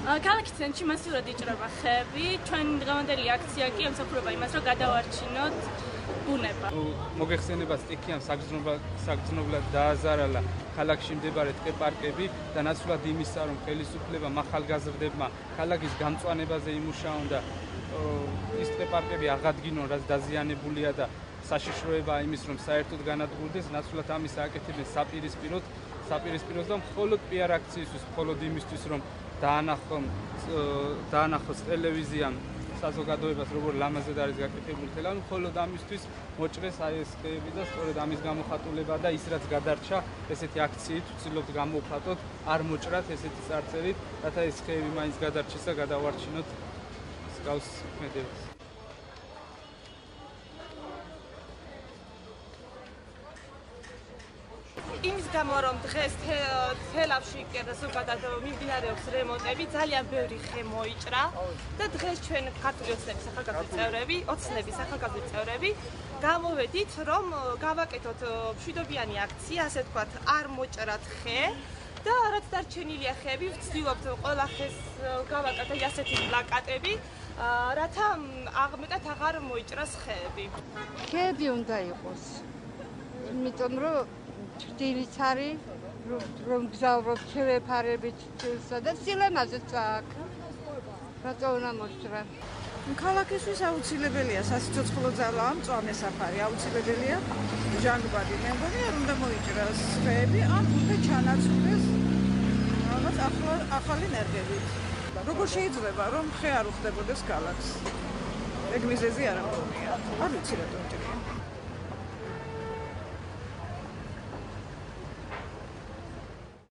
ქალაქის ცენტრში მასიურად იჭრება ხეები. Ჩვენ დღევანდელი აქცია კი ემსახურება იმას, რომ გადავარჩინოთ ბუნება. მოგეხსენება სტიქიამ საგრძნობლად დააზარალა ქალაქში მდებარე ტყე-პარკები და ნაცვლად იმისა, რომ ხელისუფლებამ ახალგაზრდებმა ქალაქის გამწვანებაზე იმუშაონ და ის ტყე-პარკები აღადგინონ, რაც დაზიანებულია და საშიშროებაა იმის, რომ საერთოდ განადგურდეს, ნაცვლად ამის აკეთებენ საპირისპიროს და მხოლოდ პიარ აქციისთვის, მხოლოდ იმისთვის, რომ დაანახოს ტელევიზიამ საზოგადოებას, როგორ ლამაზად არის გაკეთებული ხელოვნება, მხოლოდ ამისთვის მოჭრეს აი ეს ხეები და სწორედ ამის გამოხატულება და ის რაც გადარჩა, ესეთი აქციით ვცდილობთ გამოვხატოთ, არ მოჭრათ ესეთი წარწერით, რათა ეს ხეები მაინც გადარჩეს და გადავარჩინოთ მსგავს ქმედებას. იმის გამო რომ დღეს თელავში ზოგადად მიმდინარეობს რემონტები, ძალიან ბევრი ხე მოიჭრა და დღეს ჩვენ ქართული ოცნების ახალგაზრდა წევრები გამოვედით, რომ გავაკეთოთ მშვიდობიანი აქცია, ასე ვთქვათ, არ მოჭრათ ხე და რაც დარჩენილია ხეები, ვცდილობთ ყველა ხეს გავაკეთოთ ასეთი პლაკატები, რათა მეტად აღარ მოიჭრას ხეები. ხეები უნდა იყოს, იმიტომ რომ ჭრდილიც არის, რომ გზავრობ შევეფარებით და სილამაზეც აქვს. რატო უნდა მოჭრა? ქალაქისთვის აუცილებელია სასიცოცხლო ძალა, მწვანე საფარი აუცილებელია. ჟანგბადი მე მგონი არ უნდა მოიჭრას ხეები, ან უკვე ჩანაცვლეს რაღაც ახალი ნერგებით. როგორ შეიძლება რომ ხე არ უხდებოდეს ქალაქს? ეგ მიზეზი არ ამბობია. არ ვიცი რატომ ჭრია.